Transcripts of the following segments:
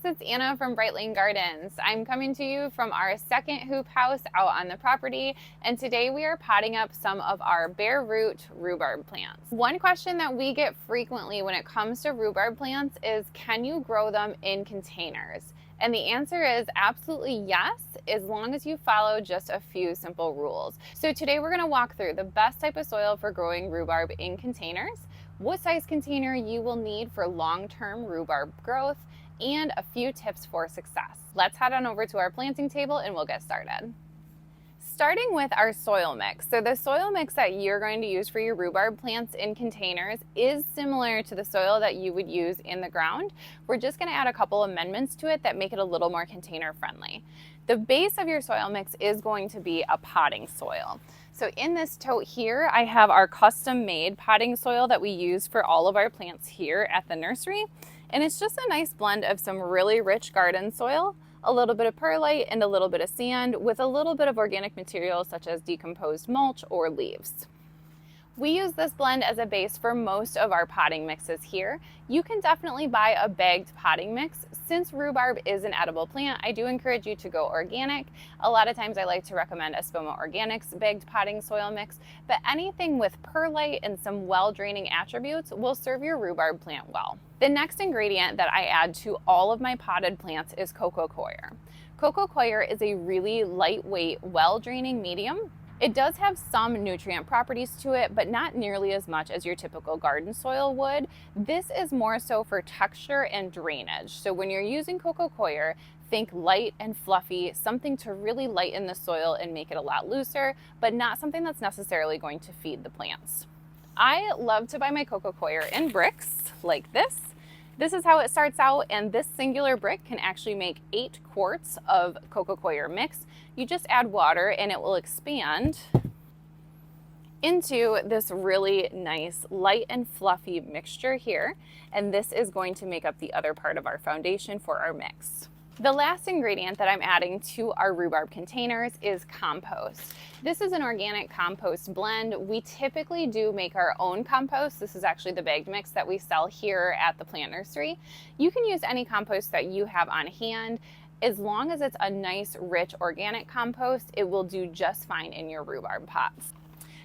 it's Anna from Bright Lane Gardens. I'm coming to you from our second hoop house out on the property, and today we are potting up some of our bare root rhubarb plants. One question that we get frequently when it comes to rhubarb plants is, can you grow them in containers? And the answer is absolutely yes, as long as you follow just a few simple rules. So today we're going to walk through the best type of soil for growing rhubarb in containers, what size container you will need for long-term rhubarb growth, and a few tips for success. Let's head on over to our planting table and we'll get started. Starting with our soil mix. So the soil mix that you're going to use for your rhubarb plants in containers is similar to the soil that you would use in the ground. We're just going to add a couple amendments to it that make it a little more container friendly. The base of your soil mix is going to be a potting soil. So in this tote here, I have our custom made potting soil that we use for all of our plants here at the nursery. And it's just a nice blend of some really rich garden soil, a little bit of perlite and a little bit of sand with a little bit of organic material such as decomposed mulch or leaves. We use this blend as a base for most of our potting mixes here. You can definitely buy a bagged potting mix. Since rhubarb is an edible plant, I do encourage you to go organic. A lot of times I like to recommend Espoma Organics bagged potting soil mix, but anything with perlite and some well-draining attributes will serve your rhubarb plant well. The next ingredient that I add to all of my potted plants is coco coir. Coco coir is a really lightweight, well-draining medium. It does have some nutrient properties to it, but not nearly as much as your typical garden soil would. This is more so for texture and drainage. So when you're using coco coir, think light and fluffy, something to really lighten the soil and make it a lot looser, but not something that's necessarily going to feed the plants. I love to buy my coco coir in bricks like this. This is how it starts out, and this singular brick can actually make 8 quarts of coco coir mix. You just add water and it will expand into this really nice light and fluffy mixture here, and this is going to make up the other part of our foundation for our mix. The last ingredient that I'm adding to our rhubarb containers is compost. This is an organic compost blend. We typically do make our own compost. This is actually the bagged mix that we sell here at the plant nursery. You can use any compost that you have on hand. As long as it's a nice, rich, organic compost, it will do just fine in your rhubarb pots.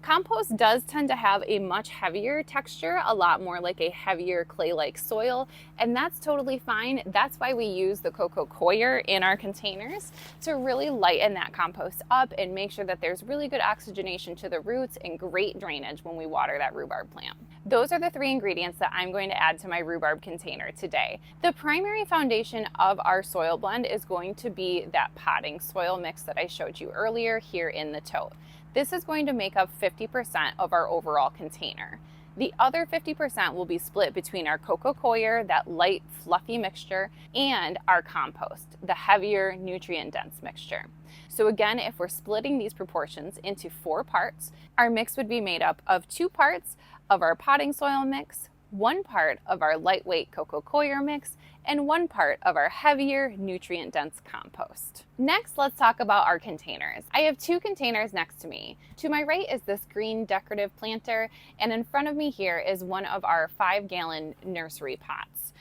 Compost does tend to have a much heavier texture, a lot more like a heavier clay-like soil, and that's totally fine. That's why we use the coco coir in our containers to really lighten that compost up and make sure that there's really good oxygenation to the roots and great drainage when we water that rhubarb plant. Those are the 3 ingredients that I'm going to add to my rhubarb container today. The primary foundation of our soil blend is going to be that potting soil mix that I showed you earlier here in the tote. This is going to make up 50% of our overall container. The other 50% will be split between our coco coir, that light, fluffy mixture, and our compost, the heavier, nutrient-dense mixture. So again, if we're splitting these proportions into 4 parts, our mix would be made up of 2 parts of our potting soil mix, 1 part of our lightweight coco coir mix, and 1 part of our heavier, nutrient-dense compost. Next, let's talk about our containers. I have 2 containers next to me. To my right is this green decorative planter, and in front of me here is one of our 5-gallon nursery pots.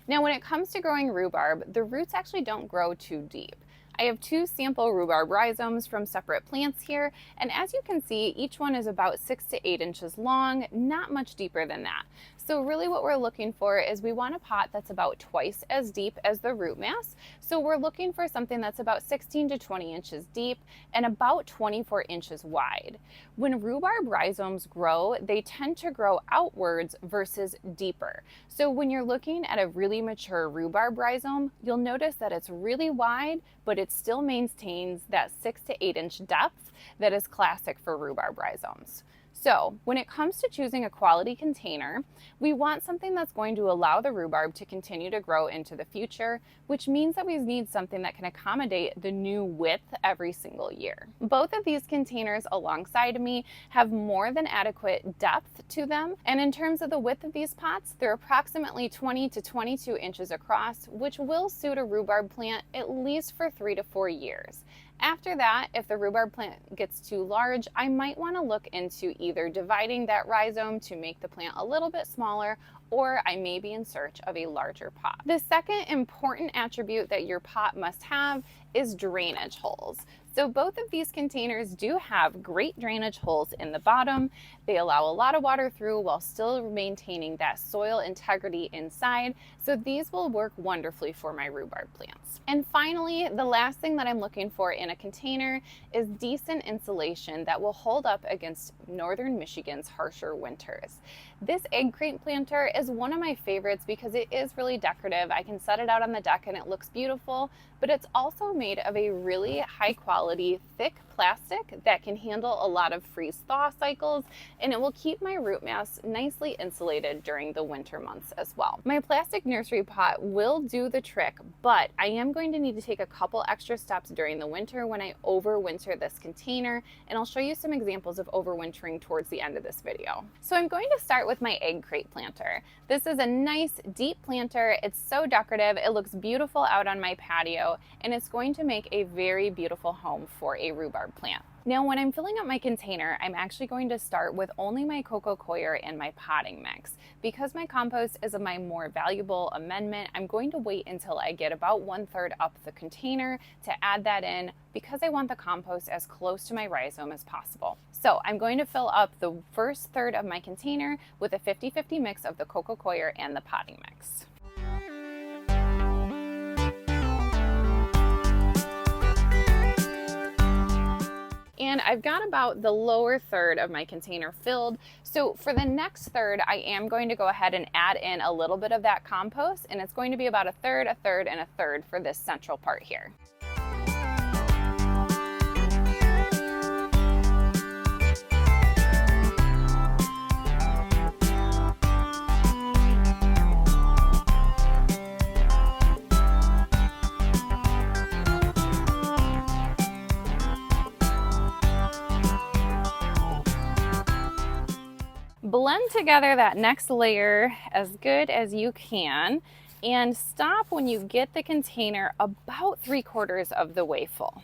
Now, when it comes to growing rhubarb, the roots actually don't grow too deep. I have 2 sample rhubarb rhizomes from separate plants here, and as you can see, each one is about 6 to 8 inches long, not much deeper than that. So really what we're looking for is we want a pot that's about twice as deep as the root mass. So we're looking for something that's about 16 to 20 inches deep and about 24 inches wide. When rhubarb rhizomes grow, they tend to grow outwards versus deeper. So when you're looking at a really mature rhubarb rhizome, you'll notice that it's really wide, but it still maintains that 6 to 8 inch depth that is classic for rhubarb rhizomes. So when it comes to choosing a quality container, we want something that's going to allow the rhubarb to continue to grow into the future, which means that we need something that can accommodate the new width every single year. Both of these containers alongside me have more than adequate depth to them, and in terms of the width of these pots, they're approximately 20 to 22 inches across, which will suit a rhubarb plant at least for 3 to 4 years. After that, if the rhubarb plant gets too large, I might want to look into either dividing that rhizome to make the plant a little bit smaller, or I may be in search of a larger pot. The second important attribute that your pot must have is drainage holes. So both of these containers do have great drainage holes in the bottom. They allow a lot of water through while still maintaining that soil integrity inside. So these will work wonderfully for my rhubarb plants. And finally, the last thing that I'm looking for in a container is decent insulation that will hold up against northern Michigan's harsher winters. This egg crate planter is one of my favorites because it is really decorative. I can set it out on the deck and it looks beautiful, but it's also made of a really high quality, thick plastic that can handle a lot of freeze-thaw cycles, and it will keep my root mass nicely insulated during the winter months as well. My plastic nursery pot will do the trick, but I am going to need to take a couple extra steps during the winter when I overwinter this container, and I'll show you some examples of overwintering towards the end of this video. So I'm going to start with my egg crate planter. This is a nice deep planter. It's so decorative. It looks beautiful out on my patio, and it's going to make a very beautiful home for a rhubarb plant. Now, when I'm filling up my container, I'm actually going to start with only my coco coir and my potting mix. Because my compost is my more valuable amendment, I'm going to wait until I get about 1/3 up the container to add that in, because I want the compost as close to my rhizome as possible. So I'm going to fill up the first third of my container with a 50-50 mix of the coco coir and the potting mix. And I've got about the lower third of my container filled. So for the next third, I am going to go ahead and add in a little bit of that compost, and it's going to be about a third, a third, and a third for this central part here. Blend together that next layer as good as you can, and stop when you get the container about 3/4 of the way full.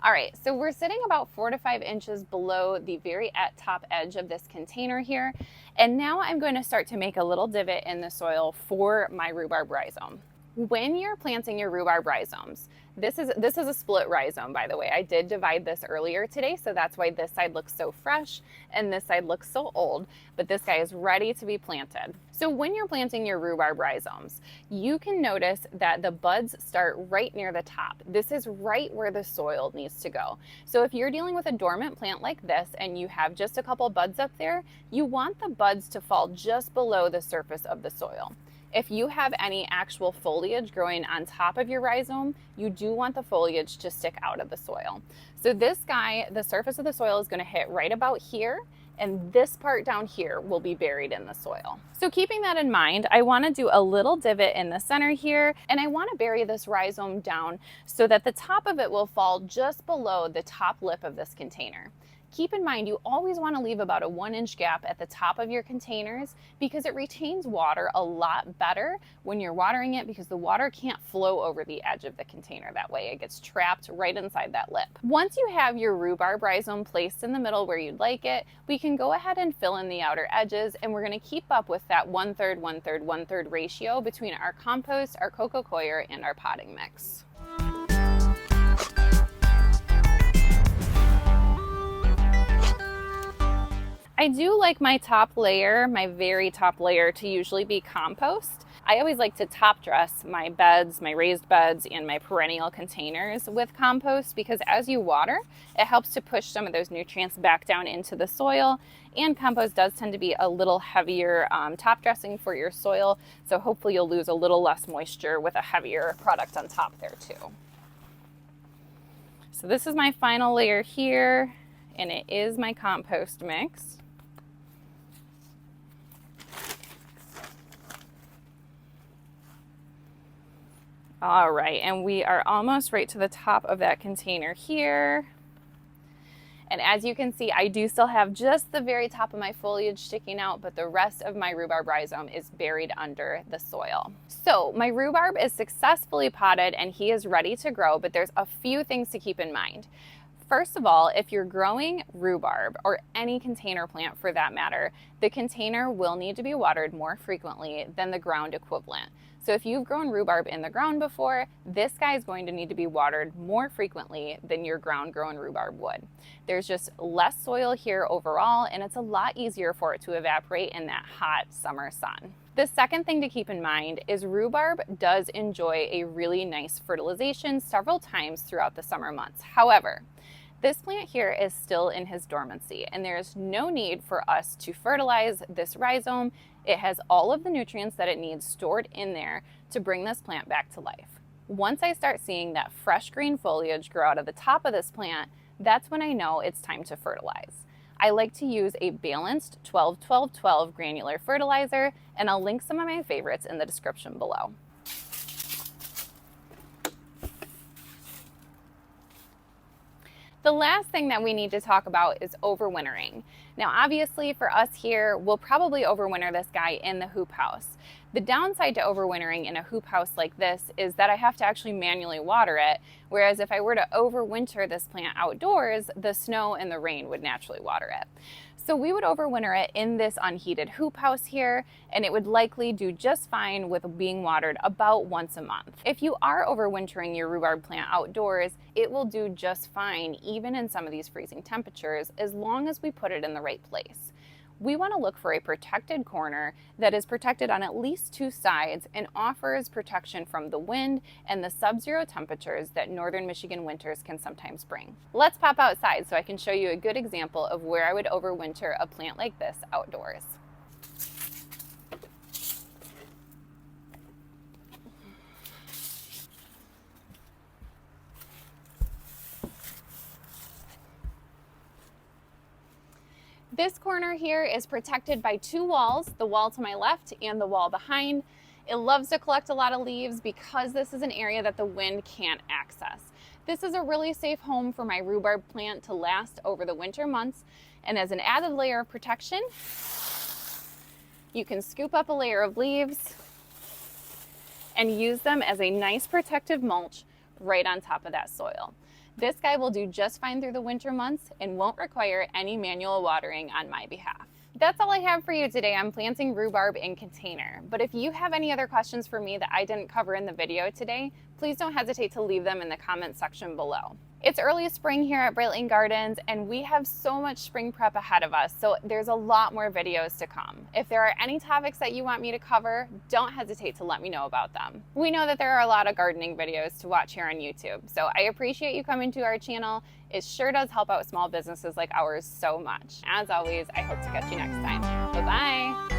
All right, so we're sitting about 4 to 5 inches below the very top edge of this container here. And now I'm going to start to make a little divot in the soil for my rhubarb rhizome. When you're planting your rhubarb rhizomes, this is a split rhizome, by the way. I did divide this earlier today, so that's why this side looks so fresh and this side looks so old, but this guy is ready to be planted. So when you're planting your rhubarb rhizomes, you can notice that the buds start right near the top. This is right where the soil needs to go. So if you're dealing with a dormant plant like this and you have just a couple buds up there, you want the buds to fall just below the surface of the soil. If you have any actual foliage growing on top of your rhizome, you do want the foliage to stick out of the soil. So this guy, the surface of the soil is going to hit right about here, and this part down here will be buried in the soil. So keeping that in mind, I want to do a little divot in the center here, and I want to bury this rhizome down so that the top of it will fall just below the top lip of this container. Keep in mind, you always want to leave about a 1-inch gap at the top of your containers because it retains water a lot better when you're watering it, because the water can't flow over the edge of the container that way. It gets trapped right inside that lip. Once you have your rhubarb rhizome placed in the middle where you'd like it, we can go ahead and fill in the outer edges, and we're going to keep up with that 1/3, 1/3, 1/3 ratio between our compost, our coco coir, and our potting mix. I do like my top layer, my very top layer, to usually be compost. I always like to top dress my beds, my raised beds, and my perennial containers with compost, because as you water, it helps to push some of those nutrients back down into the soil. And compost does tend to be a little heavier top dressing for your soil, so hopefully you'll lose a little less moisture with a heavier product on top there too. So this is my final layer here, and it is my compost mix. All right, and we are almost right to the top of that container here. And as you can see, I do still have just the very top of my foliage sticking out, but the rest of my rhubarb rhizome is buried under the soil. So my rhubarb is successfully potted and he is ready to grow, but there's a few things to keep in mind. First of all, if you're growing rhubarb or any container plant for that matter, the container will need to be watered more frequently than the ground equivalent. So if you've grown rhubarb in the ground before, this guy is going to need to be watered more frequently than your ground grown rhubarb would. There's just less soil here overall, and it's a lot easier for it to evaporate in that hot summer sun. The second thing to keep in mind is rhubarb does enjoy a really nice fertilization several times throughout the summer months. However, this plant here is still in his dormancy, and there is no need for us to fertilize this rhizome. It has all of the nutrients that it needs stored in there to bring this plant back to life. Once I start seeing that fresh green foliage grow out of the top of this plant, that's when I know it's time to fertilize. I like to use a balanced 12-12-12 granular fertilizer, and I'll link some of my favorites in the description below. The last thing that we need to talk about is overwintering. Now, obviously for us here, we'll probably overwinter this guy in the hoop house. The downside to overwintering in a hoop house like this is that I have to actually manually water it, whereas if I were to overwinter this plant outdoors, the snow and the rain would naturally water it. So we would overwinter it in this unheated hoop house here, and it would likely do just fine with being watered about once a month. If you are overwintering your rhubarb plant outdoors, it will do just fine even in some of these freezing temperatures as long as we put it in the right place. We want to look for a protected corner that is protected on at least two sides and offers protection from the wind and the sub-zero temperatures that northern Michigan winters can sometimes bring. Let's pop outside so I can show you a good example of where I would overwinter a plant like this outdoors. This corner here is protected by two walls, the wall to my left and the wall behind. It loves to collect a lot of leaves because this is an area that the wind can't access. This is a really safe home for my rhubarb plant to last over the winter months. And as an added layer of protection, you can scoop up a layer of leaves and use them as a nice protective mulch right on top of that soil. This guy will do just fine through the winter months and won't require any manual watering on my behalf. That's all I have for you today on planting rhubarb in container. But if you have any other questions for me that I didn't cover in the video today, please don't hesitate to leave them in the comment section below. It's early spring here at Bright Lane Gardens, and we have so much spring prep ahead of us, so there's a lot more videos to come. If there are any topics that you want me to cover, don't hesitate to let me know about them. We know that there are a lot of gardening videos to watch here on YouTube, so I appreciate you coming to our channel. It sure does help out small businesses like ours so much. As always, I hope to catch you next time. Bye-bye.